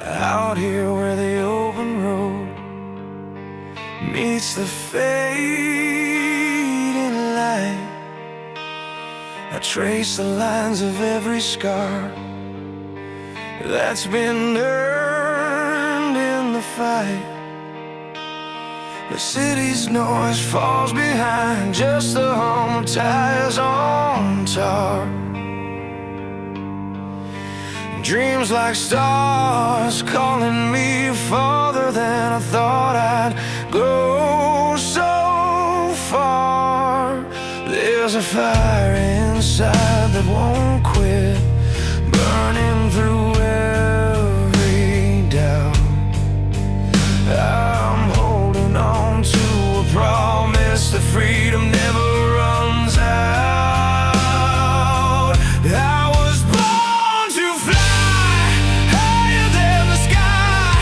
Out here where the open road meets the fading light, I trace the lines of every scar that's been earned in the fight. The city's noise falls behind just the hum of tires on tar. Dreams like stars calling me farther than I thought I'd go so far. There's a fire inside that won't quit, burning through every doubt. I'm holding on to a promise that freedom never runs out. I was born to fly higher than the sky,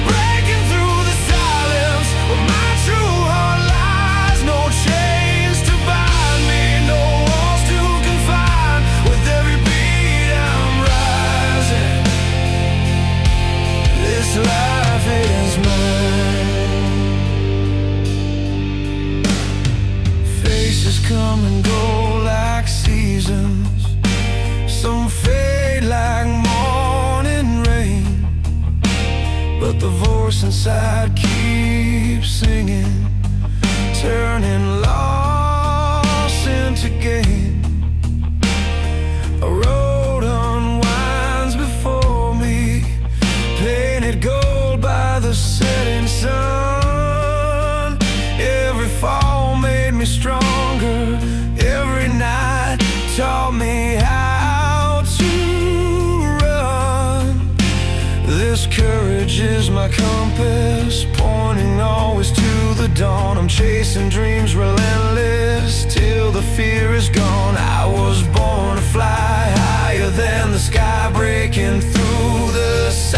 breaking through the silence where my true heart lies. No chains to bind me, no walls to confine. With every beat I'm rising. This life is mine. Faces come and go like seasons, some fade like morning rain, but the voice inside keeps singing, turning loss into gain. A road unwinds before me, painted gold by the setting sun. Every fall made me stronger, every night taught me how to run. This courage is my compass, pointing always to the dawn. I'm chasing dreams relentless till the fear is gone. I was born to fly higher than the sky, breaking through the silence.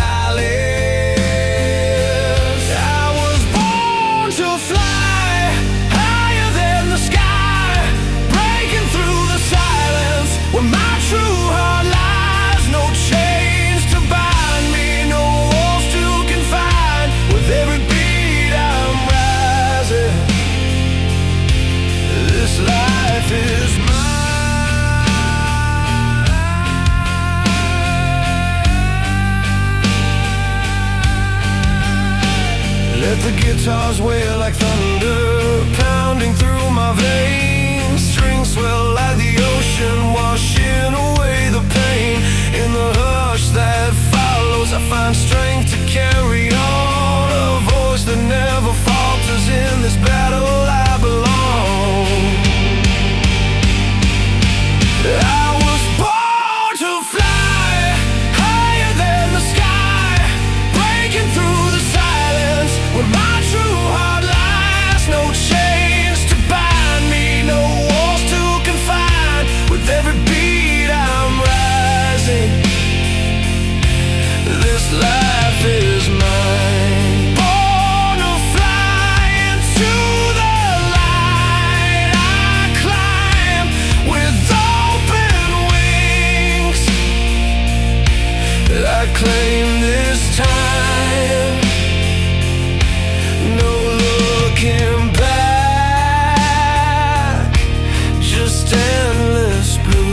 I was born to fly higher than the sky, breaking through the silence where my true heart lies. No chains to bind me, no walls to confine. With every beat I'm rising. This life is mine. Let the guitars wail like thunder, pounding through my veins. Strings swell like the ocean, washing away the pain. In the hush that follows, I find strength to carry on. A voice that never falters, in this battle I belong. I was born to fly higher than the sky, breaking through the silence where my true heart lies. No chains to bind me, no walls to confine. With every beat I'm rising. This life is mine. Born to fly into the light. I climb with open wings. I claim this time. No looking back, just endless blue.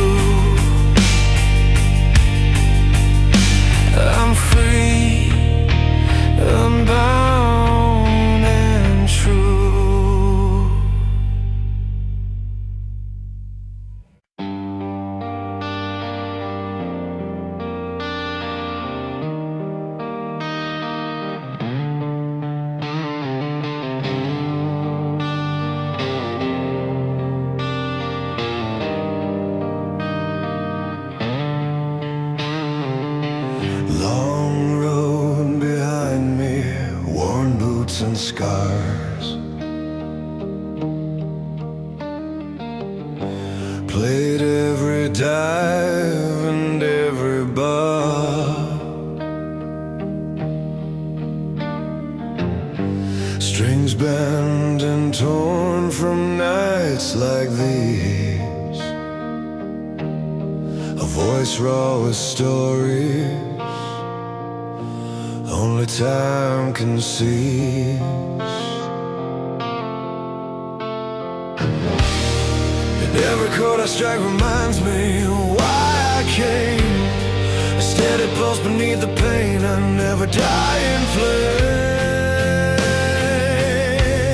I'm free, unbound and true. Long road behind me, worn boots and scars. Played every dive and every bar. Strings bent and torn from nights like these. A voice raw with stories only time can seize. And every chord I strike reminds me why I came. A steady pulse beneath the pain, I never die in flame.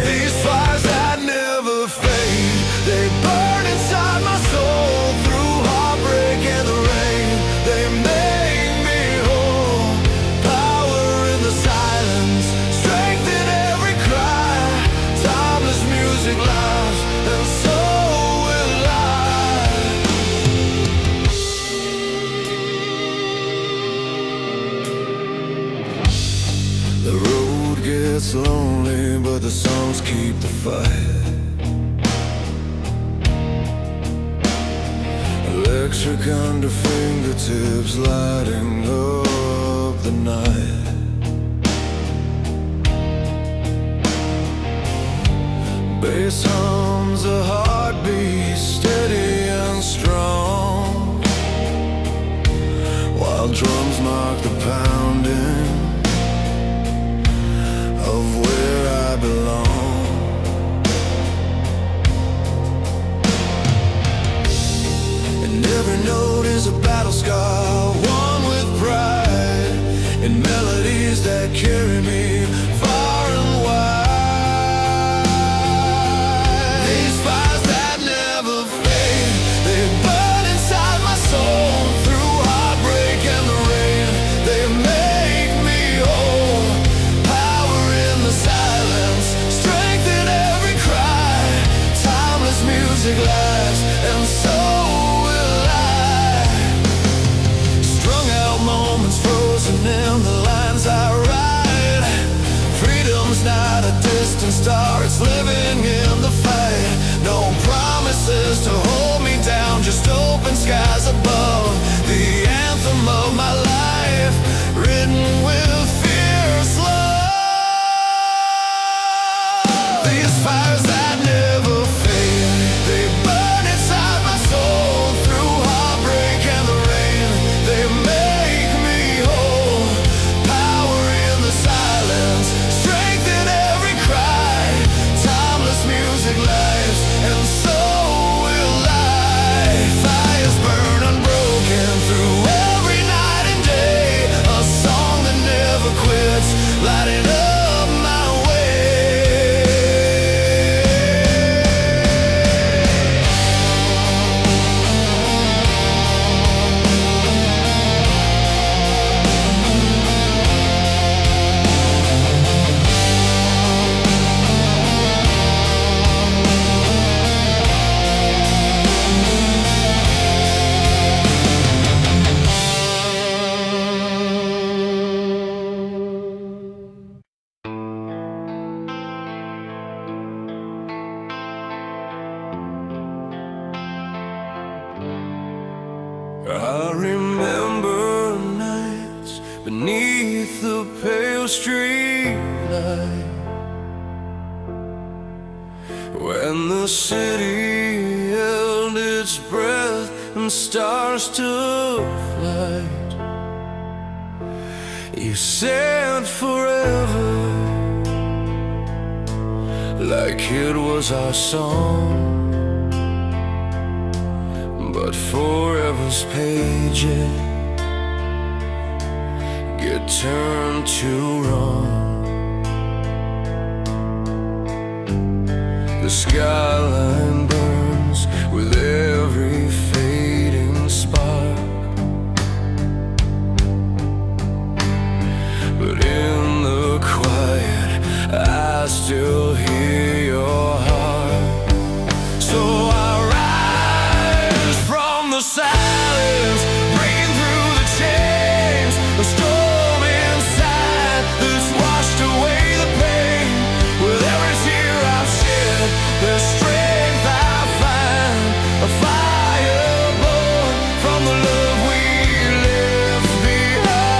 These fires that never fade, they burn inside my soul. Through heartbreak and the rain, they make me whole. Power in the silence, strength in every cry. Timeless music lives, and so will I. The road gets lonely, but the songs keep the fight. Electric under fingertips, lighting up the night. Bass hums a heartbeat, steady and strong, while drums mark the pounding of where I belong. And every note is a battle scar, one with pride, and melodies that carry me far and wide. These fires that never fade, they burn inside my soul. Through heartbreak and the rain, they make me whole. Power in the silence, strength in every cry. Timeless music lives, and so will I. Strung out moments frozen in the lines I write. Freedom's not a distant star, it's living in the fight. No promises to hold me down, just open skies above. The anthem of my life, written with fierce love. These fires that never fade, they burn inside my soul. Through heartbreak and the rain, they make me whole. Power in the silence, strength in every cry. Timeless music lives, and so will I. Fires burn unbroken through every night and day. A song that never quits, lighting up my way. I remember nights beneath the pale streetlight, when the city held its breath and stars took flight. You said forever, like it was our song. But forever's pages get turned to wrong. The skyline burns with every fading spark, but in the quiet I still hear your heart. So I rise from the silence, breaking through the chains. The storm inside that's washed away the pain. With every tear I've shed, there's strength I find. A fire born from the love we left behind.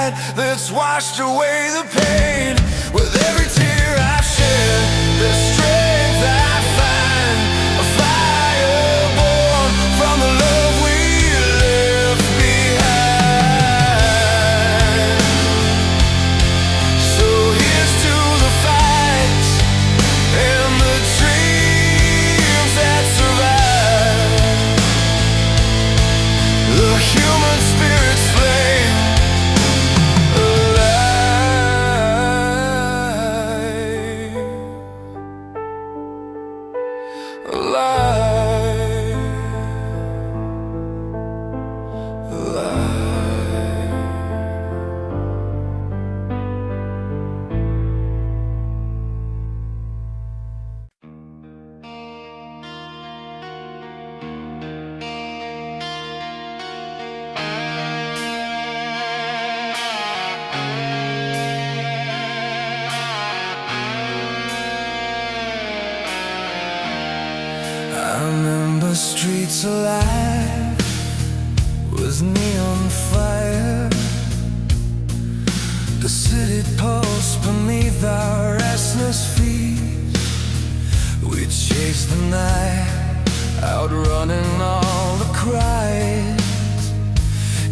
light that's washed away the pain. With every tear I've shed, the strength I find, a fire born from the love we left behind. So here's to the fights and the dreams that survive. The human spirit's flame, alive, alive. I remember streets alive with neon fire, the city pulse beneath our restless feet. We chased the night, outrunning all the cries.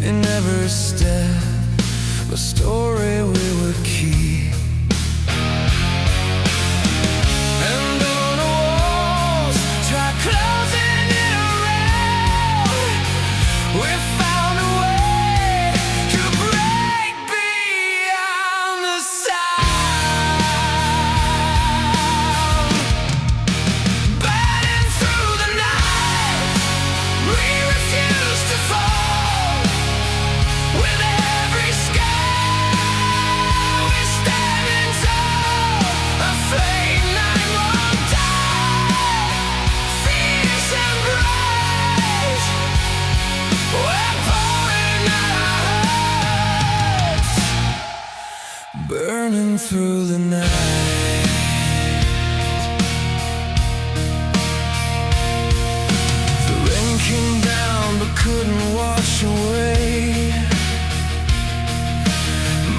In every step, a story we would keep. Closing it around, we found a way to break beyond the sound. Burning through the night, we refuse to fall. With every scar, we're standing tall. A flame night won't die. Fierce embrace, we're pouring out our hearts, burning through the night. The rain came down but couldn't wash away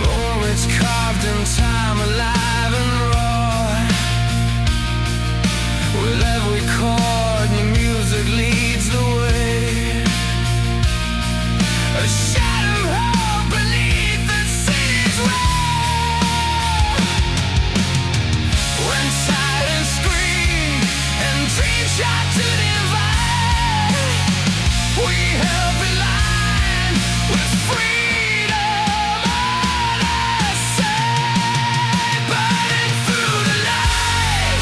moments carved in time, alive and raw. With every chord, the music leads the way. A shadow of hope beneath the city's wall. When silence screamed and dreams shot to divide, we held the line with freedom on our side. Burning through the night,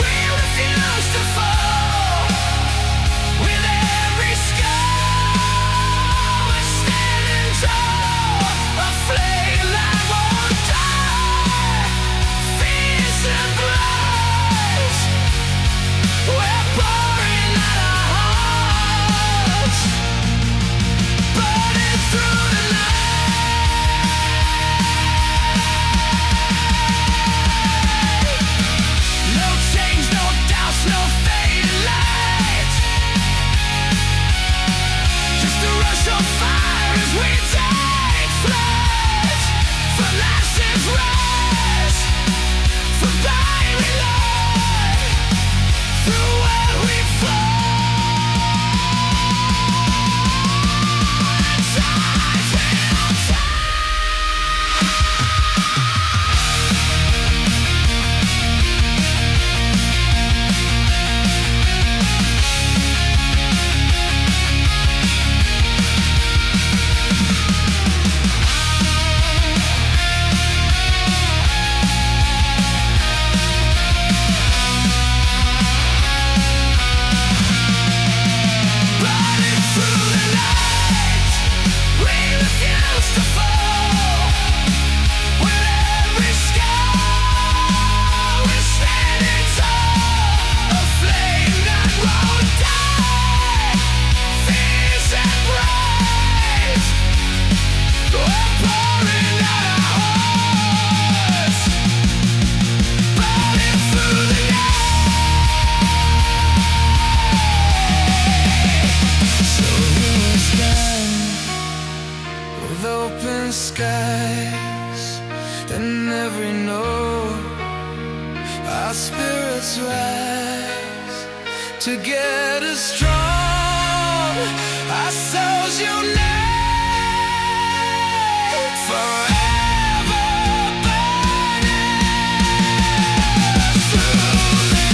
we refuse to fall. rise in every note. Our spirits rise together strong. Our souls unite forever burning through the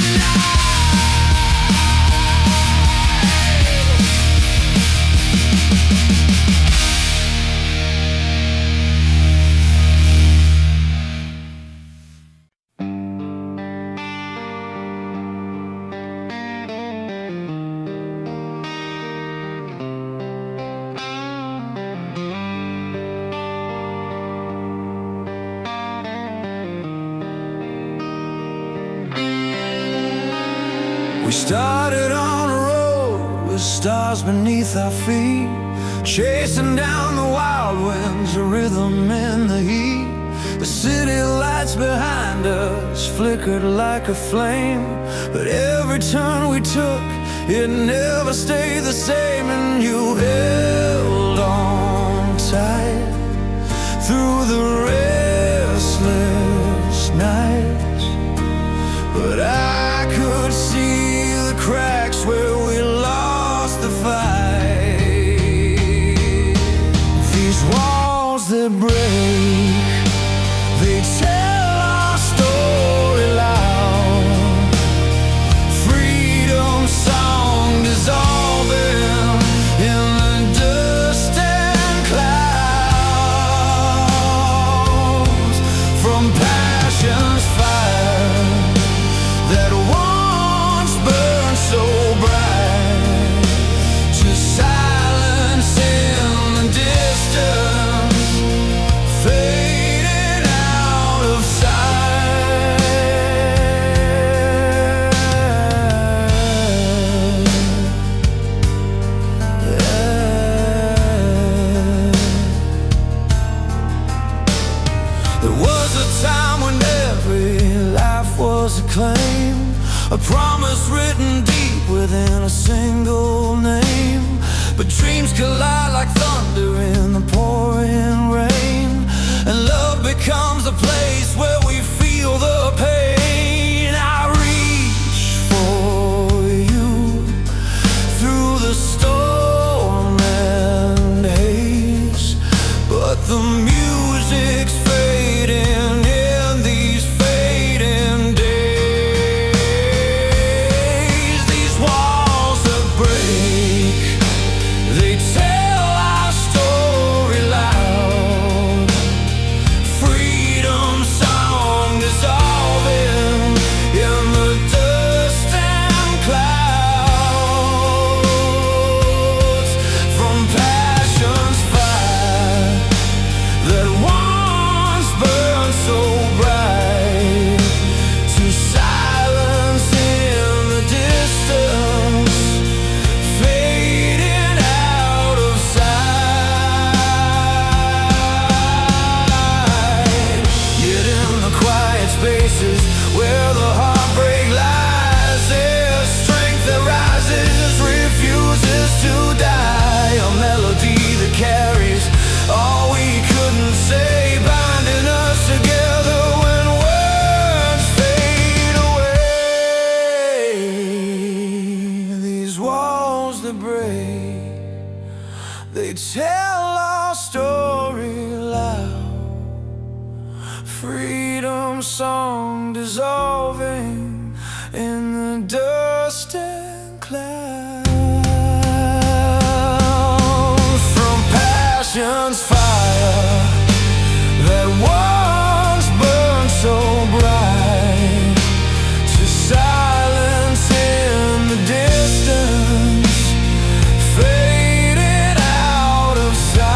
We started on a road with stars beneath our feet, chasing down the wild winds, a rhythm in the heat. The city lights behind us flickered like a flame, but every turn we took, it never stayed the same. And you held on tight through the restless nights, but I could see cracks where we lost the fight. These walls that break, they tell our story loud. Freedom song dissolving in the dust and clouds from passion's fire that once burned so bright to silence in the distance, fading out of sight. There was a time when every life was a claim, a promise written deep within a single name. But dreams collide like thunder in the pouring rain, and love becomes a place where we feel the pain. I reach for you through the storm and haze, but the music's fading in these fading days. These walls that break, they tell our story loud. Freedom song dissolving in the dust and clouds from passion's fire that once burned so bright to silence in the distance, fading out of sight. Yet in the quiet spaces where the heartbreak lies, there's strength that rises, refuses to die. A melody that carries all we couldn't say, binding us together when words fade away. These walls that break, they tell our story loud. Freedom song dissolving in the dust and clouds from passion's fire that once burned so bright to silence in the distance, faded out of sight.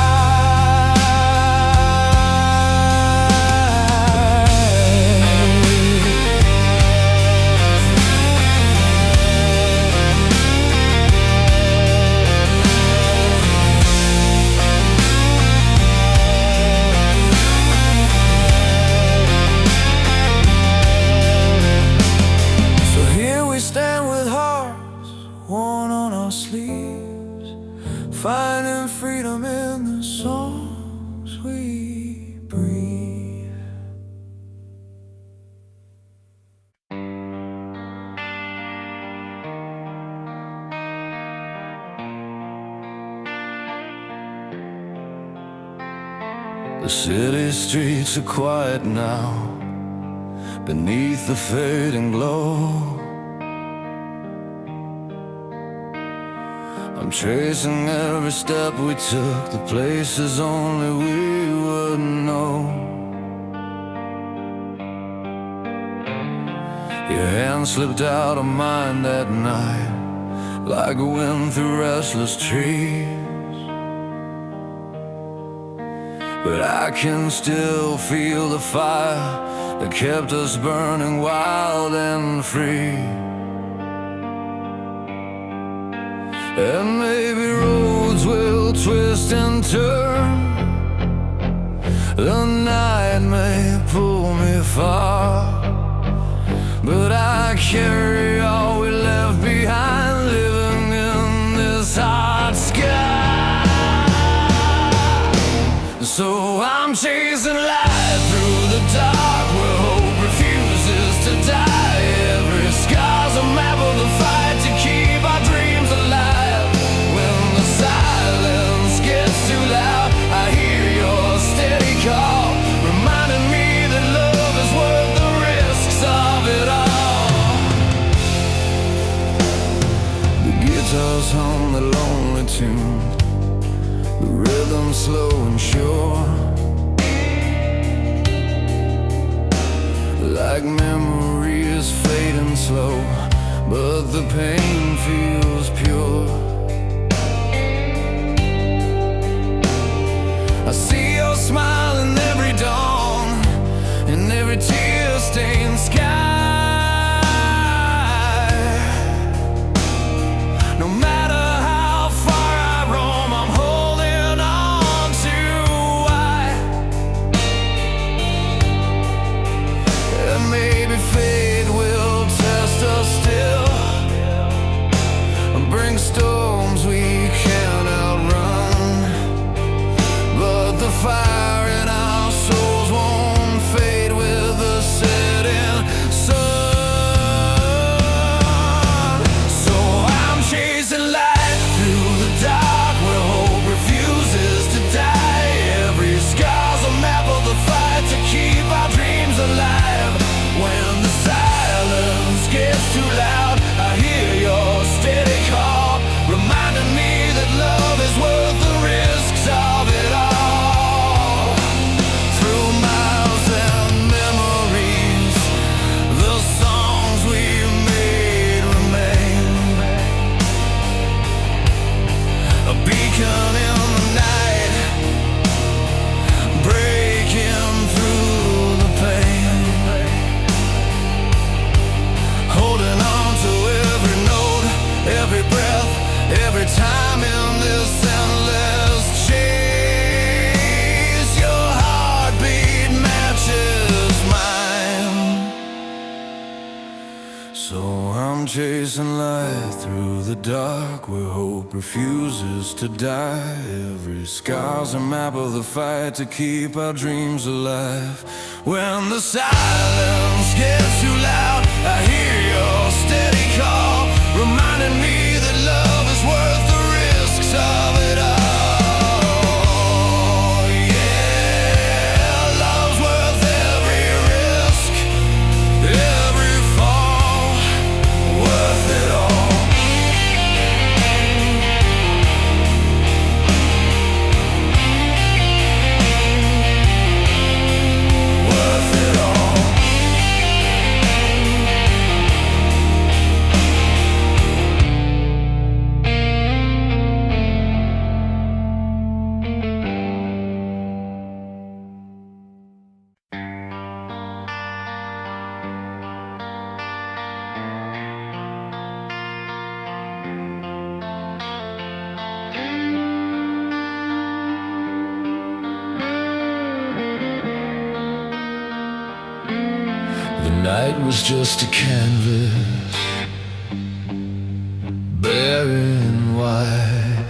The city streets are quiet now, beneath the fading glow. I'm tracing every step we took, the places only we would know. Your hand slipped out of mine that night, like a wind through restless trees. But I can still feel the fire that kept us burning wild and free. And maybe roads will twist and turn, the night may pull me far, but I carry all we left behind, living in this hot sky. So I'm chasing light through the dark, where hope refuses to die. Every scar's a map of the fight to keep our dreams alive. When the silence gets too loud, I hear your steady call, reminding me that love is worth the risks of it all. The guitars hum the lonely tune, the rhythm slow and sure, like memories fading slow, but the pain feels pure. I see your smile in every dawn, in every tear-stained sky. No matter how far I roam, I'm holding on to why. And maybe fate will test us still, and bring storms we can't outrun. But the fire in our souls won't fade with the setting sun. So I'm chasing light through the dark, where hope refuses to die. Every scar's a map of the fight to keep our dreams alive. When the silence gets too loud, I hear your steady call, reminding me that love is worth the risks of it all. Through miles and memories, the songs we made remain, a beacon in the night, breaking through the pain, holding on to every note, every breath, every time in this endless chase. Your heartbeat matches mine. So I'm chasing light through the dark, where hope refuses to die. Every scar's a map of the fight to keep our dreams alive. When the silence gets too loud, I hear your steady call, reminding me that love is worth the risks of it all. Yeah, love's worth every risk, every fall, worth it all. Worth it all. The night was just a canvas, bare and white.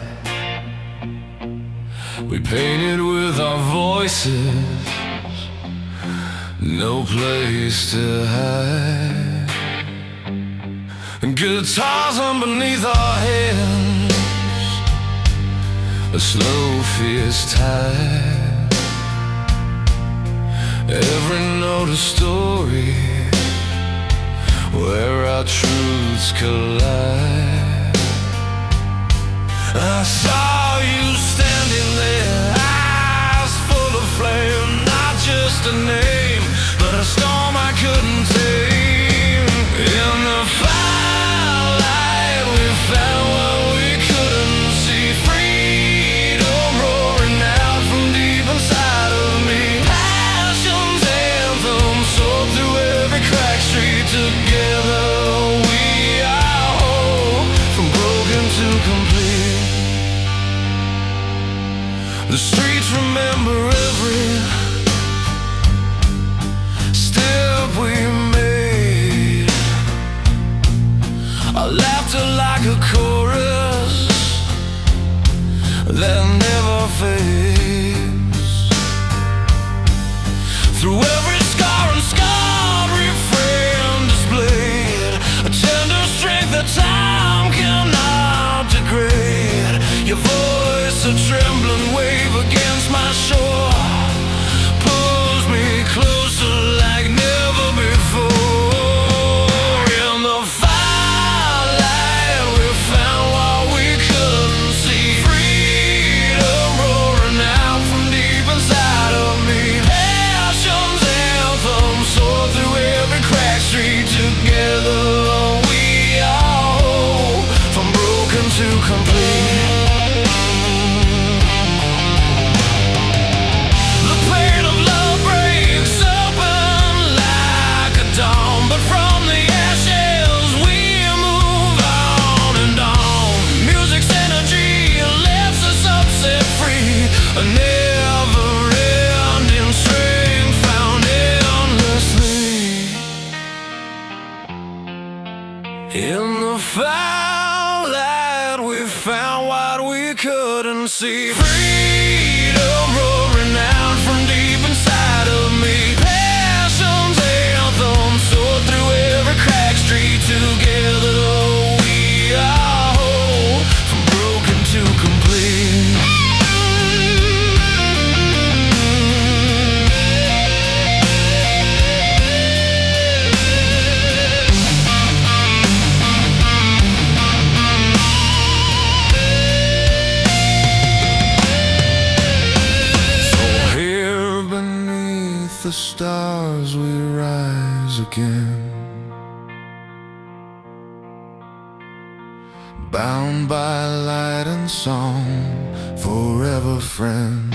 We painted with our voices, no place to hide. And guitars underneath our hands, a slow fierce tide. every note a story where our truths collide. I saw you standing there, eyes full of flame, not just a name, but a storm I couldn't tame. In the firelight we found what we couldn't see, freedom roaring out from deep inside of me. Passion's anthem soared through every crack street. Together we are whole, from broken to complete. The streets remember every step we made, our laughter like a chorus that never fades. Through every scar and scarred refrain displayed, a tender strength that time cannot degrade. Your voice, a trembling wave against my shore, pulls me closer like never before. In the firelight we found what we couldn't see, freedom roaring out from deep inside of me. Passion's anthem soared through every crack street. Together we are whole, from broken to complete. A never-ending strength found endlessly. In the firelight we found what we couldn't see, freedom roaring out from deep inside of me. Passion's anthem soared through every crack street. Together we are whole, from broken to complete. The stars we rise again, bound by light and song, forever friends.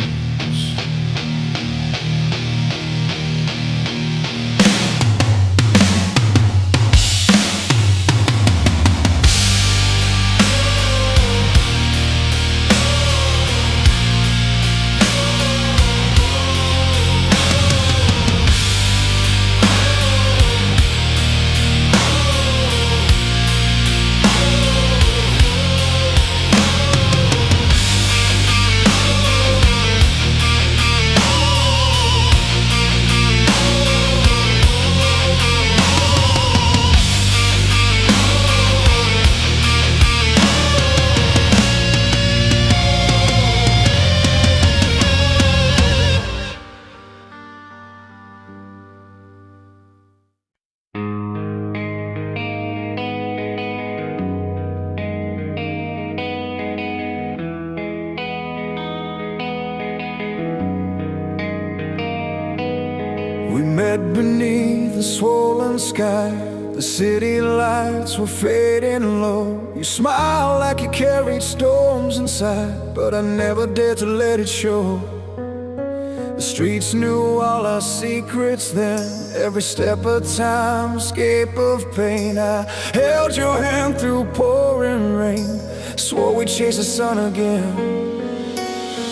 We met beneath the swollen sky. The city lights were fading low. You smiled like you carried storms inside, but I never dared to let it show. The streets knew all our secrets then, every step of time, escape of pain. I held your hand through pouring rain, swore we'd chase the sun again.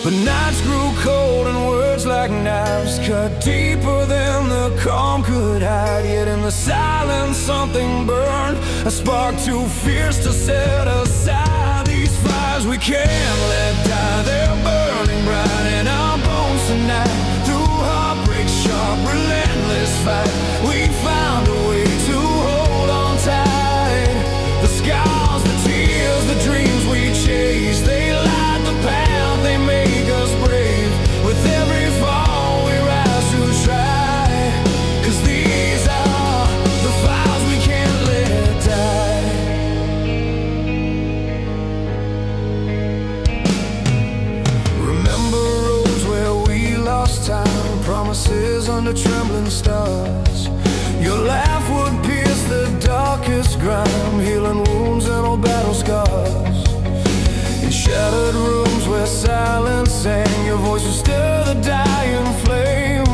But nights grew cold and words like knives cut deeper than the calm could hide. Yet in the silence something burned, a spark too fierce to set aside. These fires we can't let die, they're burning bright in our bones tonight. Through heartbreak, sharp, relentless fight, we found a way to hold on tight. The scars, the tears, the dreams we chase, they light the path, they make us brave. With every fall we rise to try. promises under trembling stars. Your laugh would pierce the darkest grime, healing wounds and old battle scars. In shattered rooms where silence sang, your voice would stir the dying flame.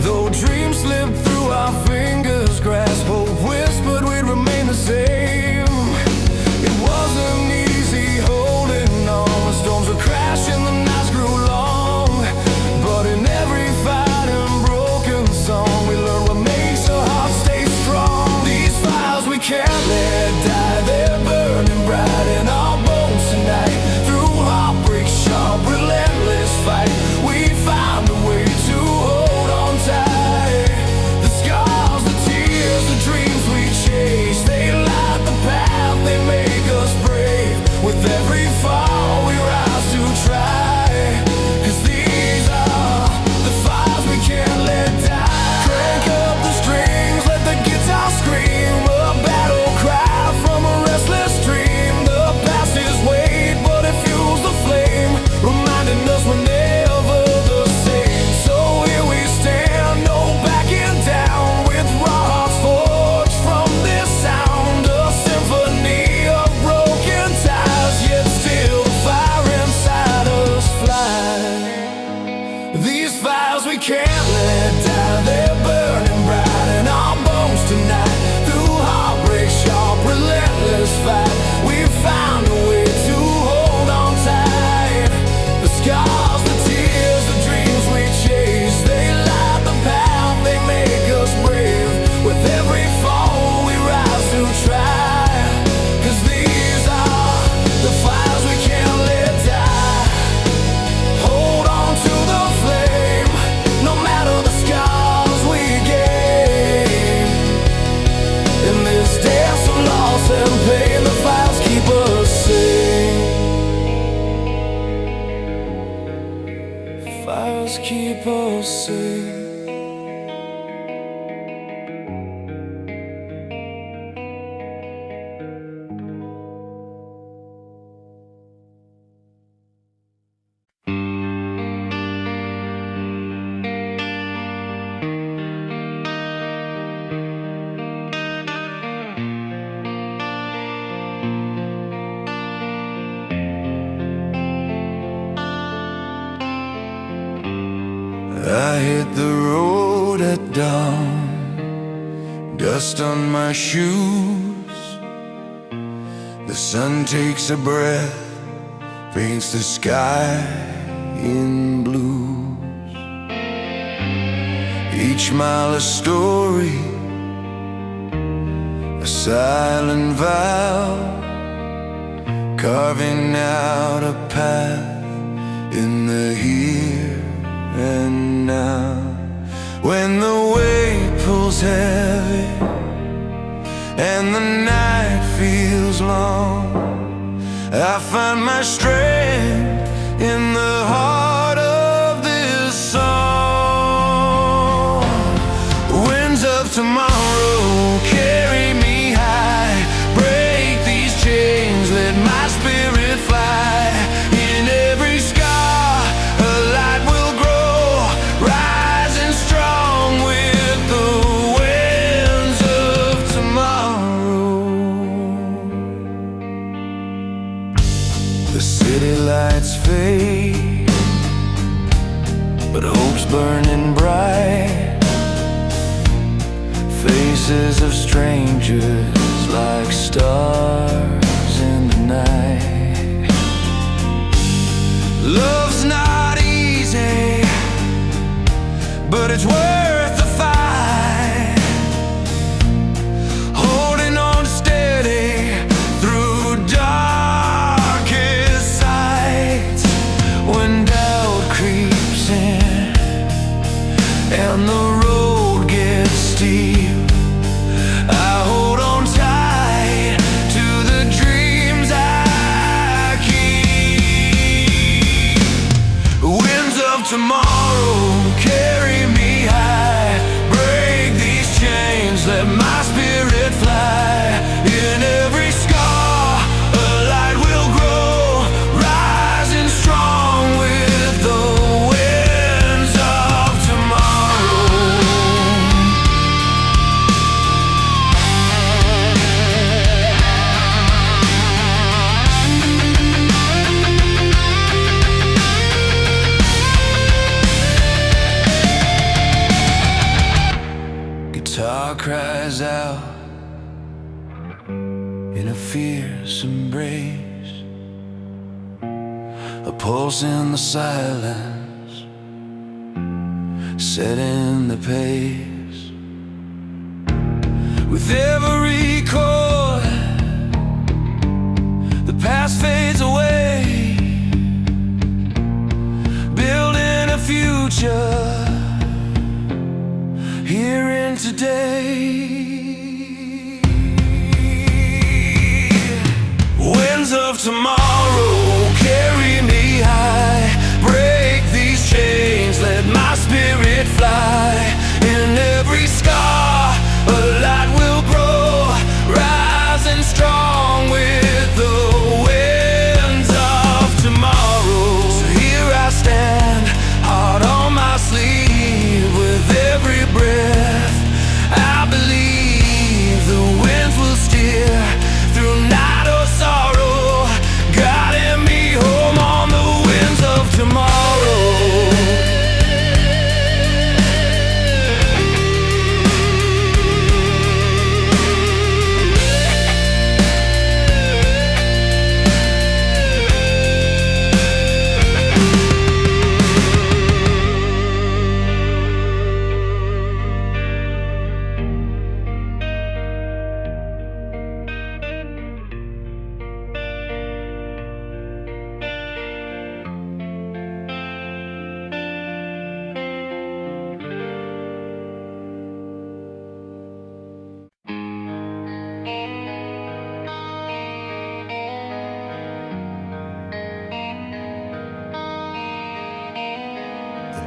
Though dreams slipped through our fingers' grasp, hope whispered we'd remain the same. It wasn't easy holding on, the storms were crashing, the nights grew long. But in every fight and broken song, we learned what makes a heart stay strong. These fires we can't let die, they're burning bright in our bones tonight. Through heartbreak, sharp, relentless fight, we found a way to hold on tight. The scars, the tears, the dreams we chase, they light the path, they make us brave. With every fall we rise to try, 'cause these are the fires we can't let die. Crank up the strings, let the guitar scream, a battle cry from a restless dream. The past is weight, but it fuels the flame, reminding us we're never the same. So here we stand, no backing down, with raw hearts forged from this sound. A symphony of broken ties, yet still the fire inside us flies. These fires we can't let die, they're burning bright in our bones tonight. Through heartbreak, sharp, relentless fight, we found a way to hold on tight. The scars, the tears, the dreams we chase, they light the path, they make us brave. With every fall we rise to try, 'cause these are the fires we can't let die. Hold on to the flame, no matter the scars we gain. In this dance of loss and pain, the fires keep us safe. Fires keep us safe. I hit the road at dawn, dust on my shoes. The sun takes a breath, paints the sky in blues. Each mile a story, a silent vow, carving out a path in the here and now. When the weight pulls heavy and the night feels long, I find my strength in the heart of this song. Winds of tomorrow carry me high, break these chains, let my spirit fly. In every scar a light will grow, rising strong with the winds of tomorrow. The city lights fade, but hope's burning bright. Faces of strangers like stars in the night. Love's not easy, but it's worth the fight. Holding on steady through darkest sights. When doubt creeps in and the road gets steep, I hold on tight to the dreams I keep. Winds of tomorrow carry me high, break these chains, let my spirit fly. In every scar a light will grow, rising strong with the winds of tomorrow. guitar cries out in a fierce embrace, a pulse in the silence, setting the pace. With every chord, the past fades away, building a future here in today. Winds of tomorrow carry me high, break these chains, let my spirit fly. In every scar a light will grow, rising strong with the winds of tomorrow. So here I stand, heart on my sleeve, with every breath I believe the winds will steer through night or sorrow, guiding me home on the winds of tomorrow.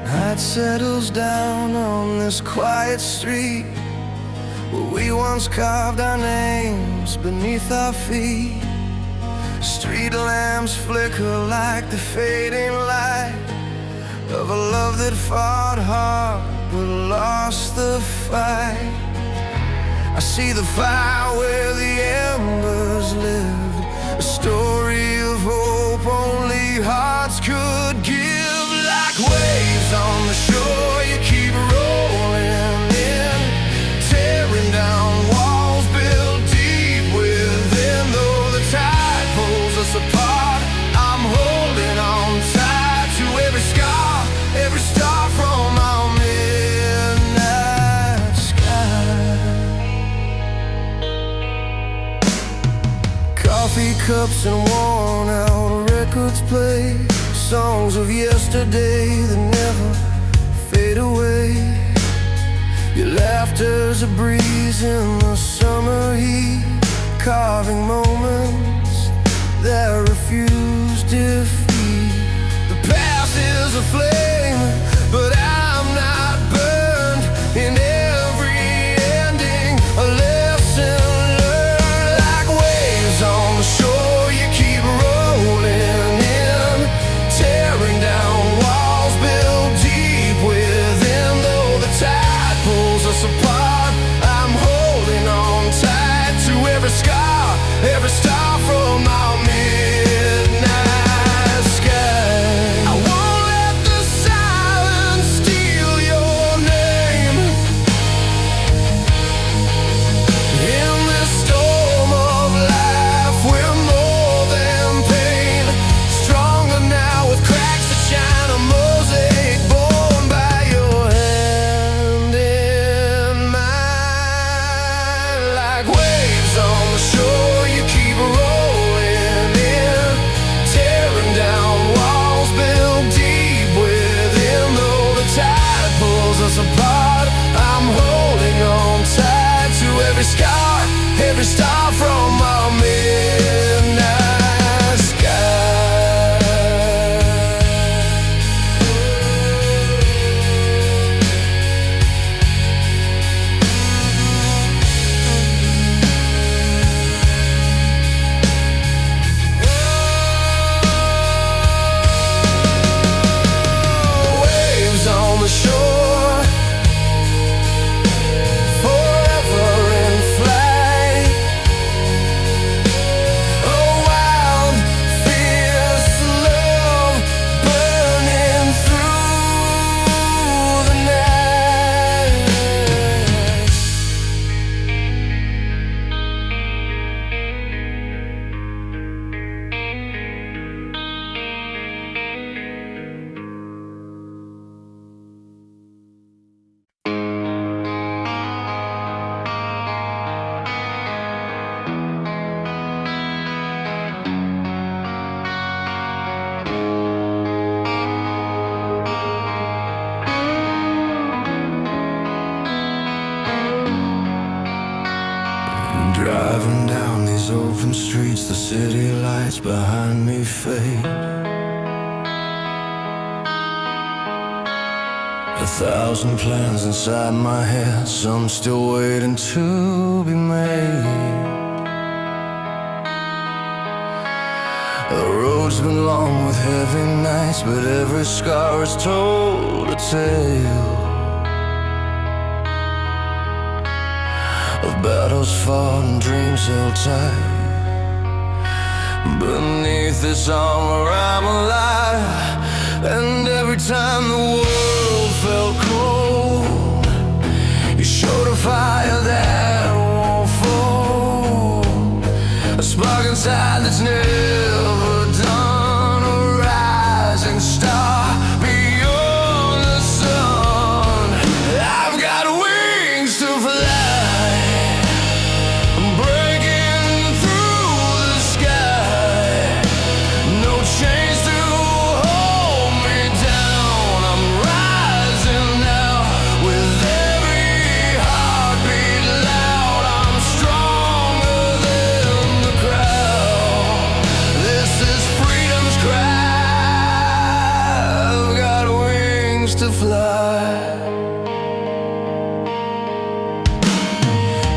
Night settles down on this quiet street where we once carved our names beneath our feet. Street lamps flicker like the fading light of a love that fought hard but lost the fight. I see the fire where the embers lived, a story of hope only hearts could give. Like waves on the shore, you keep rolling in, tearing down walls built deep within. Though the tide pulls us apart, I'm holding on tight to every scar, every star from our midnight sky. Coffee cups and worn out records play, songs of yesterday that never fade away. Your laughter's a breeze in the summer heat, carving moments that refuse defeat. The past is a flame, but I'm not burned. In every ending, a lesson learned. Like waves on the shore, you keep rolling in, tearing down walls built deep within. Though the tide pulls us apart, I'm holding on tight to every scar, every star from our midnight Driving down these open streets, the city lights behind me fade. 1,000 plans inside my head, some still waiting to be made. The road's been long with heavy nights, but every scar has told a tale of battles fought and dreams held tight. Beneath this armor I'm alive, and every time the world felt cold, you showed a fire that won't fall, a spark inside that's never done, a rising star beyond the sun. I've got wings to fly, breaking through the sky. No chains to hold me down. I'm rising now with every heartbeat loud. I'm stronger than the crowd. This is freedom's cry. I've got wings to fly.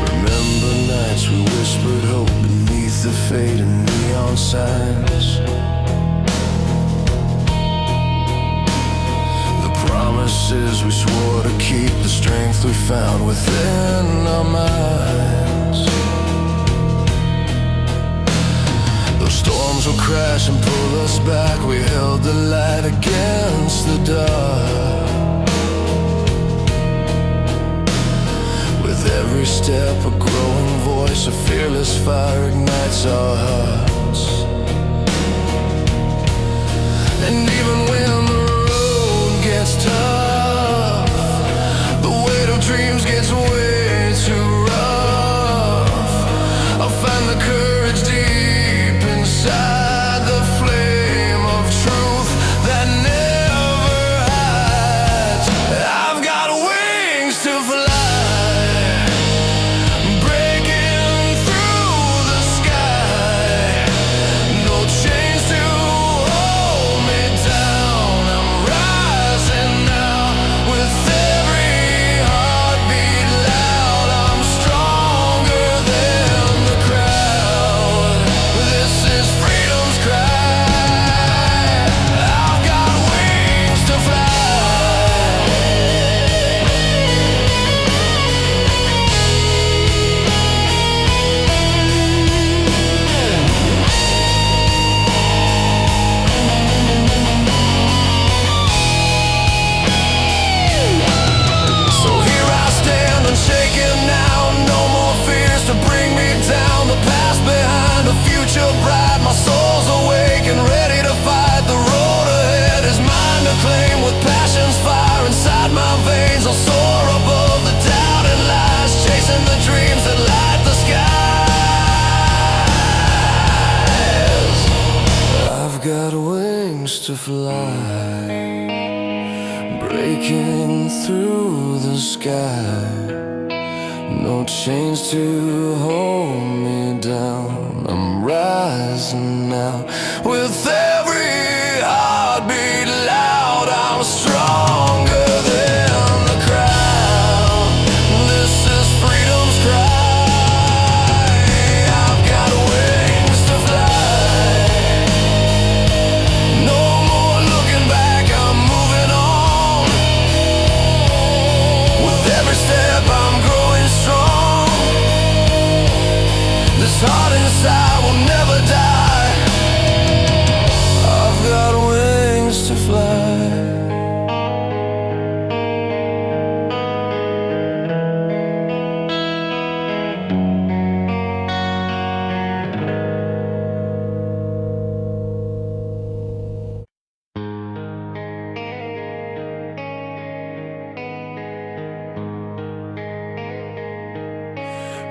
Remember nights we whispered hope beneath the fading neon signs. The promises we swore to keep, the strength we found within our minds. Those storms will crash and pull us back. We held the light against the dark. With every step a growing voice, a fearless fire ignites our hearts. And even when the road gets tough, the weight of dreams gets way too rough, I'll find the courage deep inside, the flame of truth that never hides. I've got wings to fly, breaking through the sky. No chains to hold me down. I'm rising now with every heartbeat loud. I'm stronger than the crowd. This is freedom's cry. I've got wings to fly. So here I stand unshaken now, no more fears to bring me down. The past behind, the future bright. My soul's awake and ready to fight. The road ahead is mine to claim. With passion's fire inside my veins, I'll soar above the doubt and lies, chasing the dreams that light the skies. I've got wings to fly, breaking through the sky. No chains to hold me down. I'm rising now with every heartbeat loud. I'm stronger than the crowd. This is freedom's cry. I've got wings to fly. No more looking back, I'm moving on. With every step I'm growing strong. This heart inside will never die. I've got wings to fly.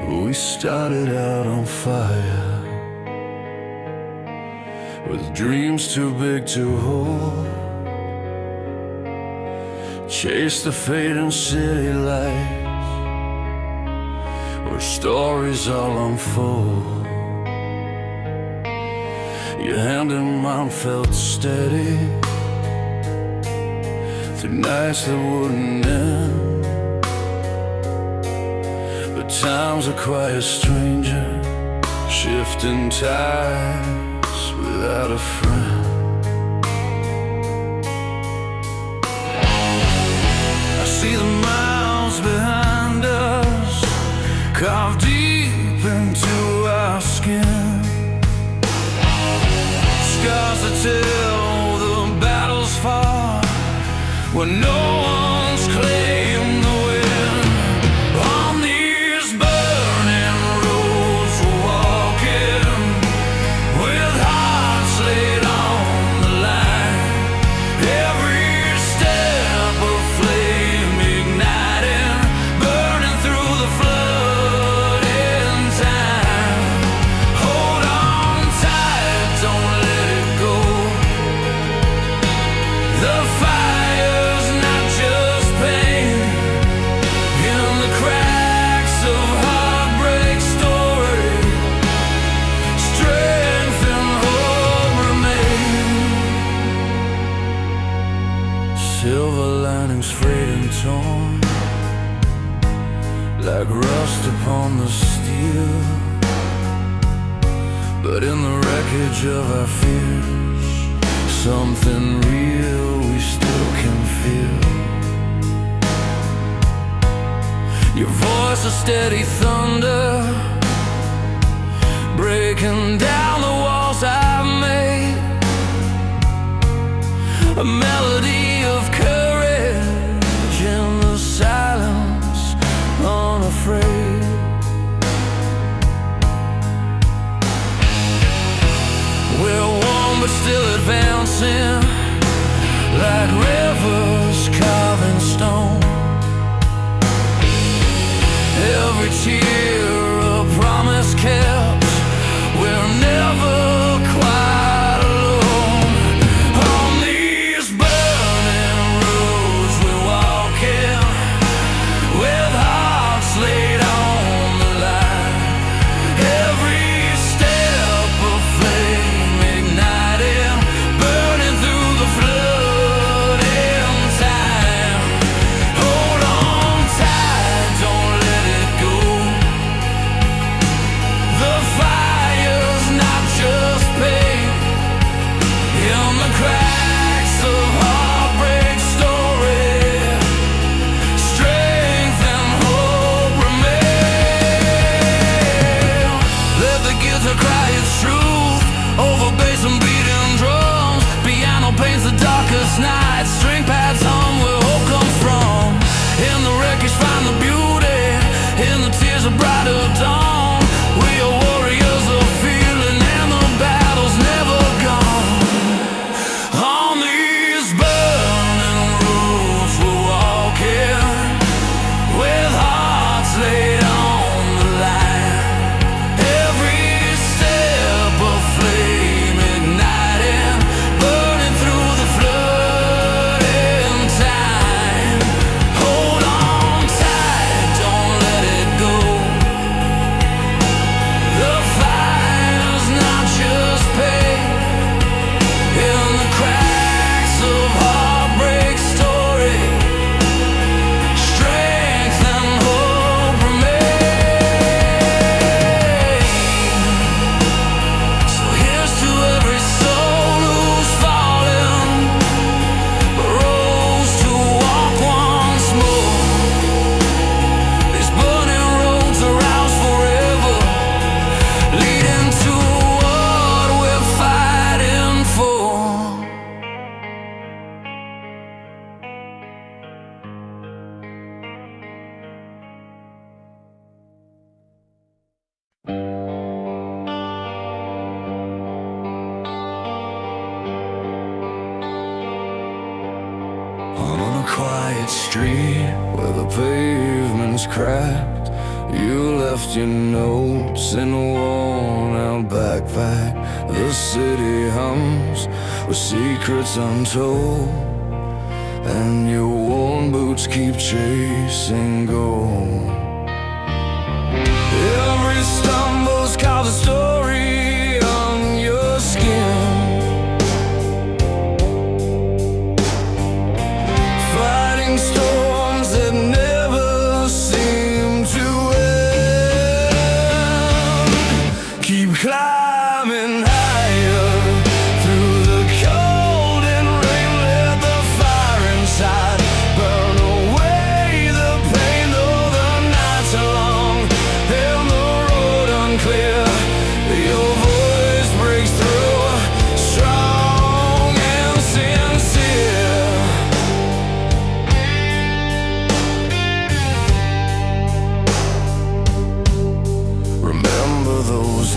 We started out on fire, with dreams too big to hold. Chase the fading city lights. We're stories all unfold. Your hand in mine felt steady through nights that wouldn't end. But time's a quiet stranger, shifting tides without a friend. I see the miles behind us, carved deep into our skin. Scars that tell the battle's fought when no one's claimed the win. On these burning roads we're walking, with hearts laid on the line. Every step a flame igniting, burning through the flood in time. Hold on tight, don't let it go. The fire's not just pain, in the cracks of heartbreak story, strength and hope remain. Silver linings frayed and torn, like rust upon the steel. But in the wreckage of our fears, something real we still can feel. Your voice a steady thunder, breaking down the walls I've made. A melody of courage in the silence, unafraid. We're warm but still advancing, like rivers carving stone. Every tear a promise kept, we're never quite alone. On these burning roads we're walking, with hearts laid on the line. Every step a flame igniting, burning through the flood in time. Hold on tight, don't let it go. The fire's not just pain, in the cracks of heartbreak story, strength and hope remain. Let the guitar cry its truth over bass and beating drums. Piano paints the darkest night, string pads hum where hope comes from. In the wreckage find the beauty, in the tears of brighter dawn. We are warriors of feeling, and the battle's never gone. On these burning roads we're walking, with hearts laid on the line. Every step a flame igniting, burning through the flood in time. Hold on tight, don't let it go. The fire's not just pain, in the cracks of heartbreak story, strength and hope remain. So here's to every soul who's fallen, but rose to walk once more. These burning roads are ours forever, leading to what we're fighting for. On a quiet street where the pavement's cracked, you left your notes in a worn-out backpack. The city hums with secrets untold, and your worn boots keep chasing gold.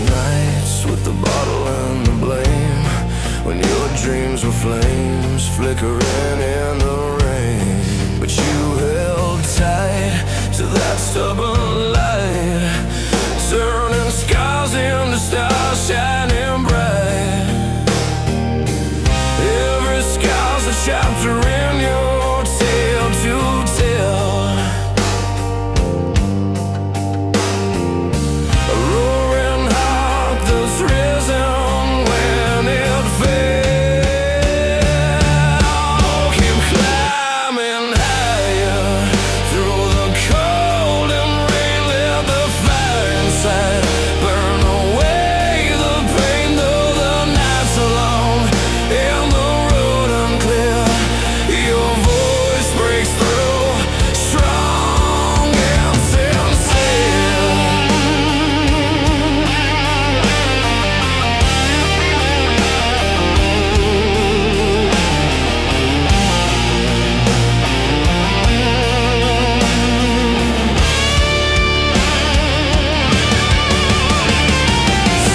nights with the bottle and the blame, when your dreams were flames flickering in the rain. But you held tight to that stubborn light, turning scars into stars shining bright. Every scar's a chapter in your tale to tell. A roaring heart that's risen when it fell. Keep climbing higher through the cold and rain. Let the fire inside burn away the pain, though the nights are long and the road unclear. Your voice breaks through, strong and sincere.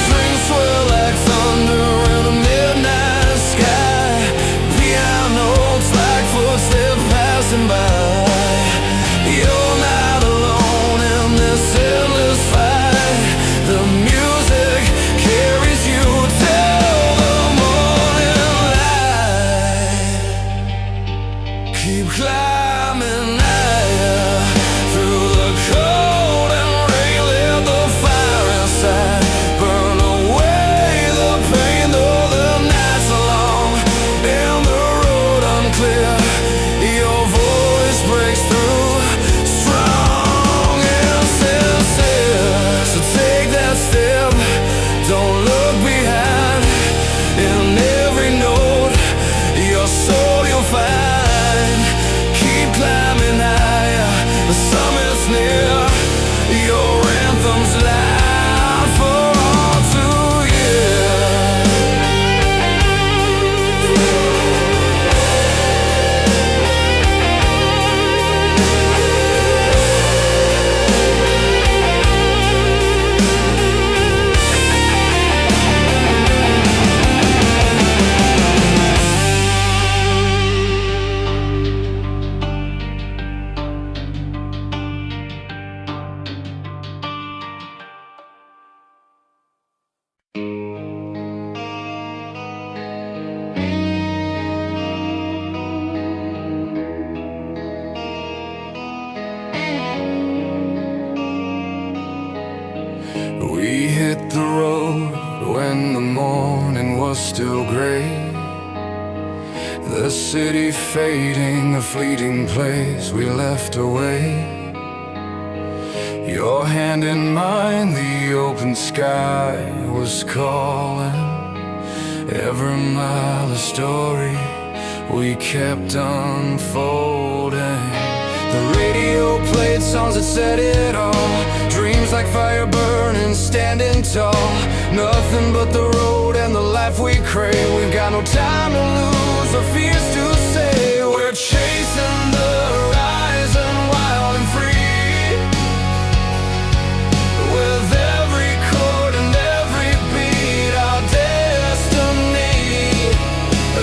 Strings swirl like thunder in the midnight sky. Piano notes like footsteps passing by. You're not alone in this endless fight. The music carries you till the morning light. Keep climbing higher through the cold and rain. Let the fire inside burn away the pain, though the nights are long and the road unclear. Your voice breaks through, strong and sincere. So take that step, don't look behind. In every note, your soul you'll find. Keep climbing higher, the summit's near. Your anthem's loud for all to hear. We hit the road when the morning was still gray. The city fading, a fleeting place we left away. Your hand in mine, the open sky was calling. Every mile a story we kept unfolding. The radio played songs that said it all. Dreams like fire burning, standing tall. Nothing but the road and the life we crave. We've got no time to lose or fears to say. We're chasing the horizon, wild and free. With every chord and every beat, our destiny.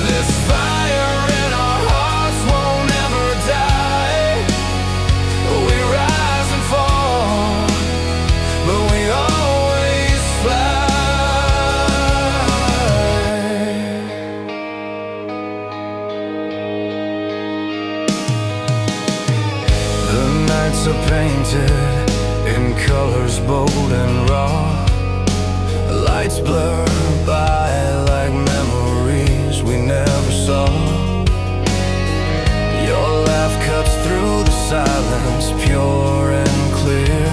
This fire in our hearts won't ever die. We rise and fall, but we always fly. The nights are painted in colors bold and raw. Lights blur by like memories we never saw. Your laugh cuts through the silence, pure and clear,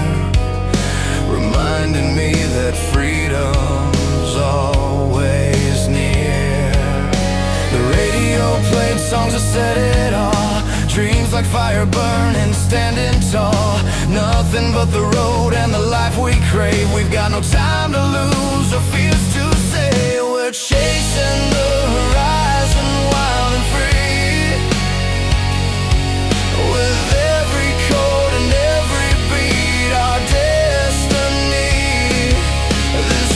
reminding me that freedom's always near. The radio played songs that said it all. Dreams like fire burning, standing tall. Nothing but the road and the life we crave. We've got no time to lose or fears to say. We're chasing the horizon, wild and free. With every chord and every beat, our destiny. This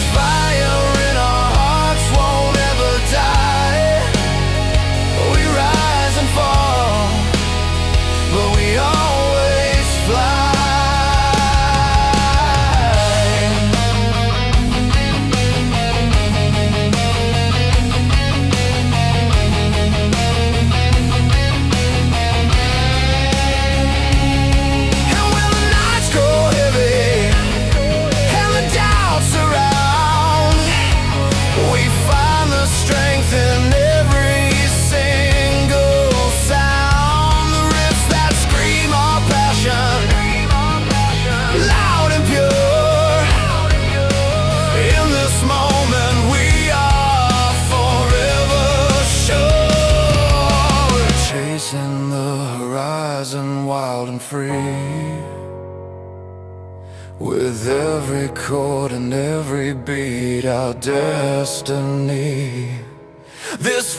wild and free. With every chord and every beat, our destiny. This